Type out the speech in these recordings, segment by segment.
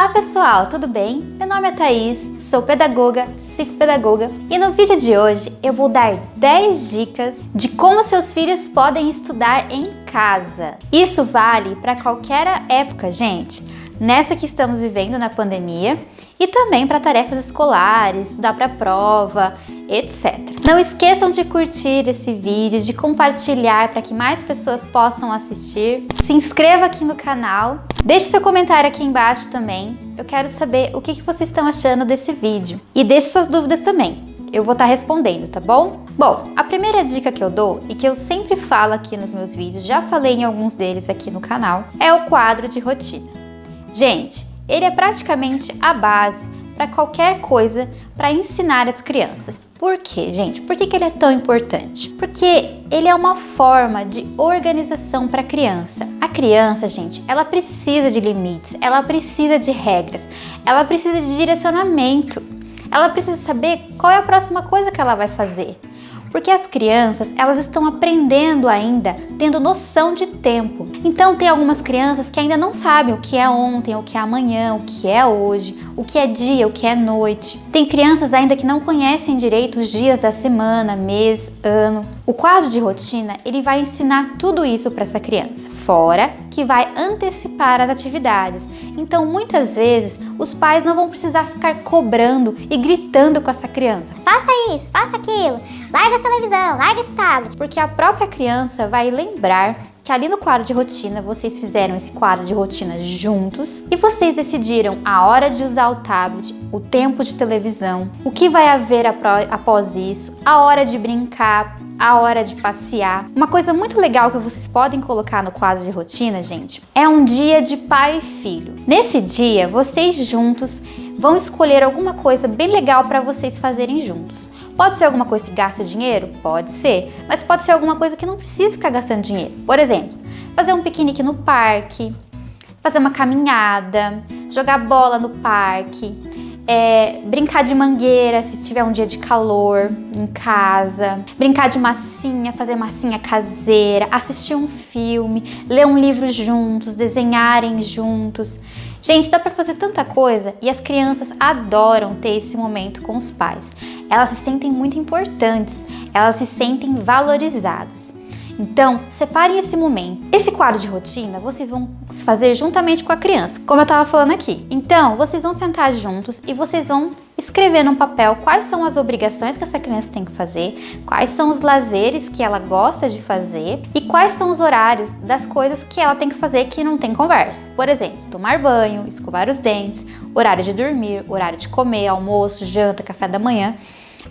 Olá pessoal, tudo bem? Meu nome é Thaís, sou pedagoga, psicopedagoga e no vídeo de hoje eu vou dar 10 dicas de como seus filhos podem estudar em casa. Isso vale para qualquer época, gente, nessa que estamos vivendo na pandemia e também para tarefas escolares, estudar para prova, etc. Não esqueçam de curtir esse vídeo, de compartilhar para que mais pessoas possam assistir. Se inscreva aqui no canal, deixe seu comentário aqui embaixo também. Eu quero saber o que vocês estão achando desse vídeo. E deixe suas dúvidas também, eu vou estar respondendo, tá bom? Bom, a primeira dica que eu dou e que eu sempre falo aqui nos meus vídeos, já falei em alguns deles aqui no canal, é o quadro de rotina. Gente, ele é praticamente a base para qualquer coisa para ensinar as crianças. Por quê, gente? Por que ele é tão importante? Porque ele é uma forma de organização para a criança. A criança, gente, ela precisa de limites, ela precisa de regras, ela precisa de direcionamento, ela precisa saber qual é a próxima coisa que ela vai fazer. Porque as crianças, elas estão aprendendo ainda, tendo noção de tempo. Então tem algumas crianças que ainda não sabem o que é ontem, o que é amanhã, o que é hoje, o que é dia, o que é noite. Tem crianças ainda que não conhecem direito os dias da semana, mês, ano. O quadro de rotina, ele vai ensinar tudo isso para essa criança. Fora que vai antecipar as atividades. Então muitas vezes os pais não vão precisar ficar cobrando e gritando com essa criança. Faça isso, faça aquilo, larga essa televisão, larga esse tablet. Porque a própria criança vai lembrar que ali no quadro de rotina, vocês fizeram esse quadro de rotina juntos e vocês decidiram a hora de usar o tablet, o tempo de televisão, o que vai haver após isso, a hora de brincar, a hora de passear. Uma coisa muito legal que vocês podem colocar no quadro de rotina, gente, é um dia de pai e filho. Nesse dia, vocês juntos vão escolher alguma coisa bem legal para vocês fazerem juntos. Pode ser alguma coisa que gasta dinheiro? Pode ser, mas pode ser alguma coisa que não precisa ficar gastando dinheiro. Por exemplo, fazer um piquenique no parque, fazer uma caminhada, jogar bola no parque, brincar de mangueira se tiver um dia de calor em casa, brincar de massinha, fazer massinha caseira, assistir um filme, ler um livro juntos, desenharem juntos. Gente, dá pra fazer tanta coisa e as crianças adoram ter esse momento com os pais. Elas se sentem muito importantes, elas se sentem valorizadas. Então, separem esse momento. Esse quadro de rotina vocês vão fazer juntamente com a criança, como eu estava falando aqui. Então, vocês vão sentar juntos e vocês vão escrever num papel quais são as obrigações que essa criança tem que fazer, quais são os lazeres que ela gosta de fazer e quais são os horários das coisas que ela tem que fazer que não tem conversa. Por exemplo, tomar banho, escovar os dentes, horário de dormir, horário de comer, almoço, janta, café da manhã,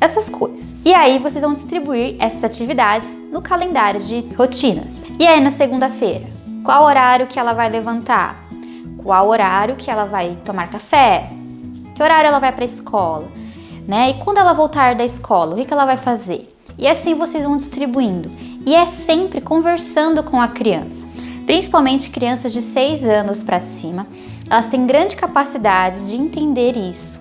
essas coisas. E aí vocês vão distribuir essas atividades no calendário de rotinas. E aí na segunda-feira, qual horário que ela vai levantar? Qual horário que ela vai tomar café? Que horário ela vai para a escola? Né? E quando ela voltar da escola, o que ela vai fazer? E assim vocês vão distribuindo. E é sempre conversando com a criança. Principalmente crianças de 6 anos para cima. Elas têm grande capacidade de entender isso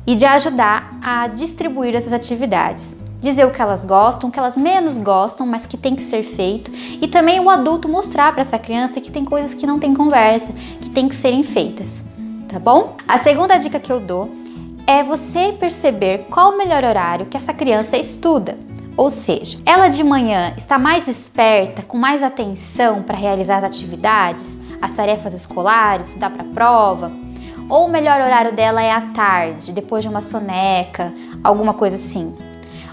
e de ajudar a distribuir essas atividades. Dizer o que elas gostam, o que elas menos gostam, mas que tem que ser feito. E também o adulto mostrar para essa criança que tem coisas que não tem conversa, que tem que serem feitas, tá bom? A segunda dica que eu dou é você perceber qual o melhor horário que essa criança estuda. Ou seja, ela de manhã está mais esperta, com mais atenção para realizar as atividades, as tarefas escolares, estudar para a prova, ou o melhor horário dela é à tarde, depois de uma soneca, alguma coisa assim.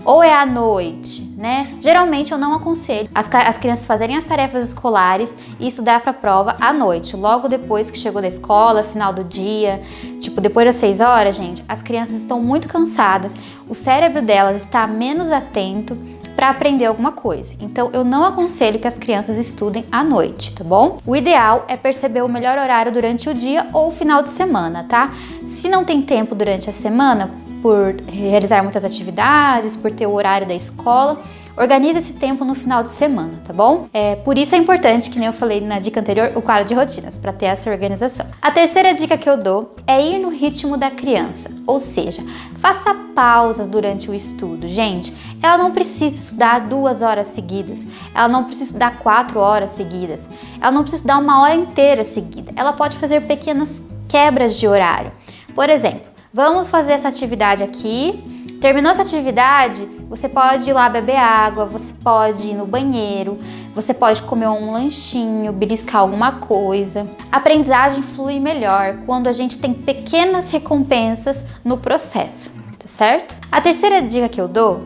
Ou é à noite, né? Geralmente eu não aconselho as crianças fazerem as tarefas escolares e estudar para a prova à noite, logo depois que chegou da escola, final do dia, tipo depois das 6 horas, gente, as crianças estão muito cansadas, o cérebro delas está menos atento para aprender alguma coisa. Então eu não aconselho que as crianças estudem à noite, tá bom? O ideal é perceber o melhor horário durante o dia ou o final de semana, tá? Se não tem tempo durante a semana, por realizar muitas atividades, por ter o horário da escola, organize esse tempo no final de semana, tá bom? Por isso é importante, que nem eu falei na dica anterior, o quadro de rotinas, para ter essa organização. A terceira dica que eu dou é ir no ritmo da criança, ou seja, faça pausas durante o estudo. Gente, ela não precisa estudar 2 horas seguidas, ela não precisa estudar 4 horas seguidas, ela não precisa estudar 1 hora inteira seguida, ela pode fazer pequenas quebras de horário. Por exemplo, vamos fazer essa atividade aqui. Terminou essa atividade, você pode ir lá beber água, você pode ir no banheiro, você pode comer um lanchinho, beliscar alguma coisa. A aprendizagem flui melhor quando a gente tem pequenas recompensas no processo, tá certo? A terceira dica que eu dou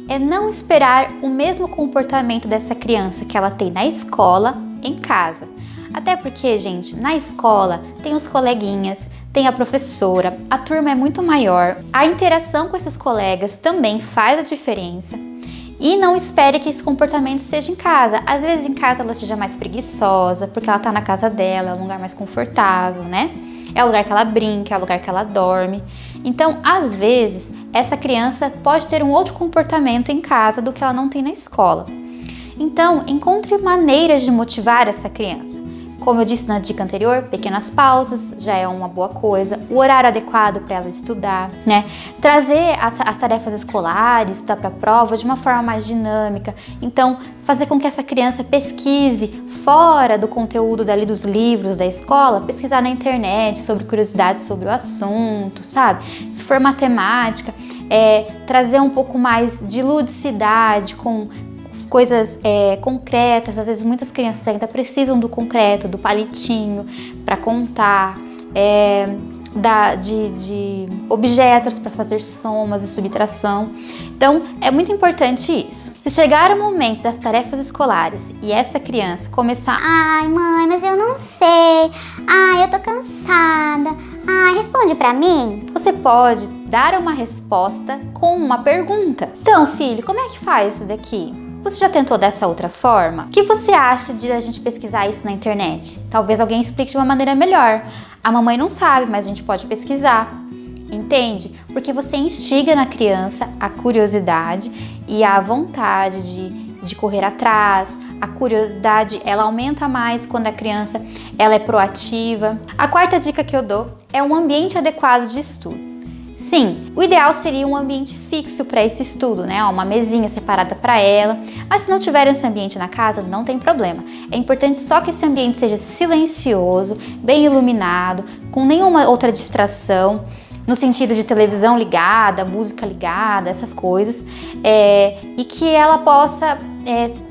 é não esperar o mesmo comportamento dessa criança que ela tem na escola, em casa. Até porque, gente, na escola tem os coleguinhas, tem a professora, a turma é muito maior, a interação com esses colegas também faz a diferença. E não espere que esse comportamento seja em casa. Às vezes em casa ela seja mais preguiçosa, porque ela tá na casa dela, é um lugar mais confortável, né? É o lugar que ela brinca, é o lugar que ela dorme. Então, às vezes, essa criança pode ter um outro comportamento em casa do que ela não tem na escola. Então, encontre maneiras de motivar essa criança. Como eu disse na dica anterior, pequenas pausas já é uma boa coisa, o horário adequado para ela estudar, né? Trazer as tarefas escolares, estudar para a prova de uma forma mais dinâmica. Então, fazer com que essa criança pesquise fora do conteúdo dali dos livros da escola, pesquisar na internet sobre curiosidades sobre o assunto, sabe? Se for matemática, trazer um pouco mais de ludicidade com coisas concretas. Às vezes muitas crianças ainda precisam do concreto, do palitinho para contar, de objetos para fazer somas e subtração. Então é muito importante isso. Se chegar o momento das tarefas escolares e essa criança começar: ai mãe, mas eu não sei, ai eu tô cansada, ai responde pra mim. Você pode dar uma resposta com uma pergunta. Então filho, como é que faz isso daqui? Você já tentou dessa outra forma? O que você acha de a gente pesquisar isso na internet? Talvez alguém explique de uma maneira melhor. A mamãe não sabe, mas a gente pode pesquisar. Entende? Porque você instiga na criança a curiosidade e a vontade de correr atrás. A curiosidade, ela aumenta mais quando a criança ela é proativa. A quarta dica que eu dou é um ambiente adequado de estudo. Sim, o ideal seria um ambiente fixo para esse estudo, né? Uma mesinha separada para ela, mas se não tiver esse ambiente na casa, não tem problema. É importante só que esse ambiente seja silencioso, bem iluminado, com nenhuma outra distração, no sentido de televisão ligada, música ligada, essas coisas, e que ela possa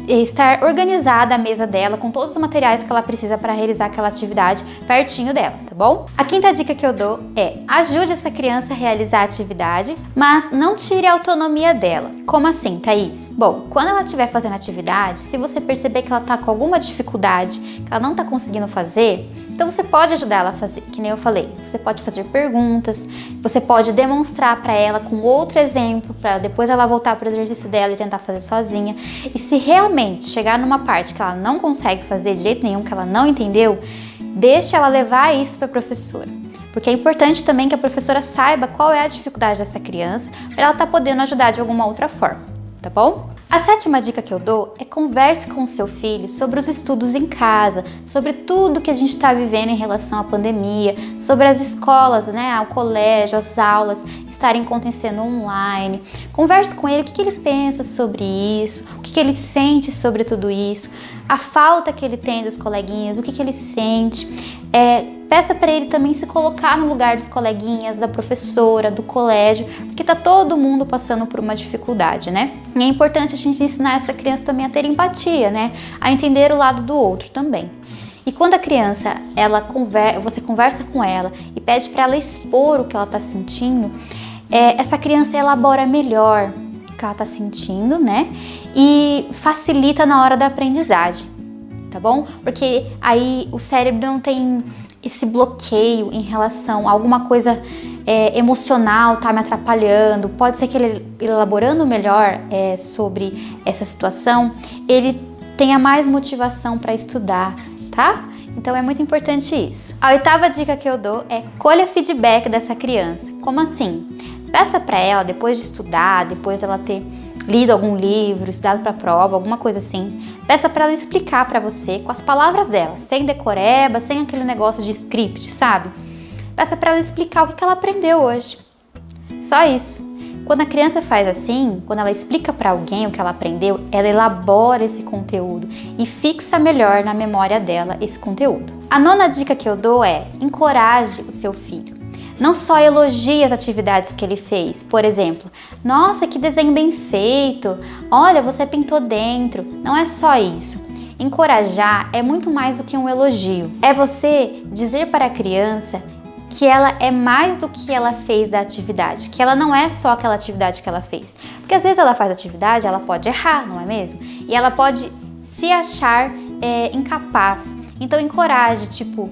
estar organizada a mesa dela com todos os materiais que ela precisa para realizar aquela atividade pertinho dela, tá bom? A quinta dica que eu dou é: ajude essa criança a realizar a atividade, mas não tire a autonomia dela. Como assim, Thaís? Bom, quando ela estiver fazendo a atividade, se você perceber que ela está com alguma dificuldade, que ela não está conseguindo fazer, então você pode ajudar ela a fazer, que nem eu falei. Você pode fazer perguntas, você pode demonstrar para ela com outro exemplo, para depois ela voltar para o exercício dela e tentar fazer sozinha. E se realmente chegar numa parte que ela não consegue fazer de jeito nenhum, que ela não entendeu, deixe ela levar isso para a professora. Porque é importante também que a professora saiba qual é a dificuldade dessa criança, para ela estar podendo ajudar de alguma outra forma, tá bom? A sétima dica que eu dou é: converse com o seu filho sobre os estudos em casa, sobre tudo que a gente está vivendo em relação à pandemia, sobre as escolas, né, o colégio, as aulas estarem acontecendo online. Converse com ele o que ele pensa sobre isso, o que ele sente sobre tudo isso, a falta que ele tem dos coleguinhas, o que ele sente. Peça para ele também se colocar no lugar dos coleguinhas, da professora, do colégio, porque tá todo mundo passando por uma dificuldade, né? E é importante a gente ensinar essa criança também a ter empatia, né? A entender o lado do outro também. E quando a criança, você conversa com ela e pede para ela expor o que ela tá sentindo, essa criança elabora melhor o que ela tá sentindo, né? E facilita na hora da aprendizagem, tá bom? Porque aí o cérebro não tem esse bloqueio em relação a alguma coisa emocional tá me atrapalhando. Pode ser que ele, elaborando melhor sobre essa situação, ele tenha mais motivação para estudar, tá? Então é muito importante isso. A oitava dica que eu dou é: colha feedback dessa criança. Como assim? Peça para ela, depois de estudar, depois dela ter lido algum livro, estudado para prova, alguma coisa assim, peça para ela explicar para você com as palavras dela, sem decoreba, sem aquele negócio de script, sabe? Peça para ela explicar o que ela aprendeu hoje. Só isso. Quando a criança faz assim, quando ela explica para alguém o que ela aprendeu, ela elabora esse conteúdo e fixa melhor na memória dela esse conteúdo. A 9ª dica que eu dou é: encoraje o seu filho. Não só elogie as atividades que ele fez. Por exemplo, nossa, que desenho bem feito! Olha, você pintou dentro. Não é só isso. Encorajar é muito mais do que um elogio. É você dizer para a criança que ela é mais do que ela fez da atividade, que ela não é só aquela atividade que ela fez. Porque às vezes ela faz atividade, ela pode errar, não é mesmo? E ela pode se achar incapaz. Então encoraje, tipo,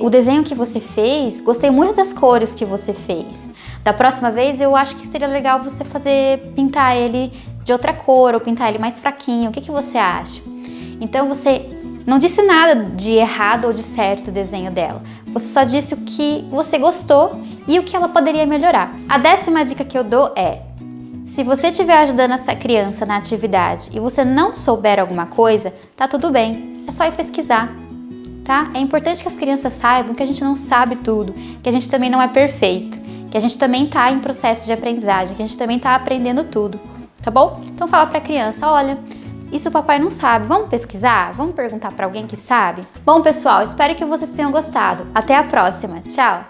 o desenho que você fez, gostei muito das cores que você fez. Da próxima vez eu acho que seria legal você pintar ele de outra cor ou pintar ele mais fraquinho. O que você acha? Então você não disse nada de errado ou de certo o desenho dela. Você só disse o que você gostou e o que ela poderia melhorar. A 10ª dica que eu dou é: se você estiver ajudando essa criança na atividade e você não souber alguma coisa, tá tudo bem. É só ir pesquisar, tá? É importante que as crianças saibam que a gente não sabe tudo, que a gente também não é perfeito, que a gente também tá em processo de aprendizagem, que a gente também tá aprendendo tudo, tá bom? Então fala pra criança: olha, isso o papai não sabe, vamos pesquisar? Vamos perguntar para alguém que sabe? Bom, pessoal, espero que vocês tenham gostado. Até a próxima. Tchau!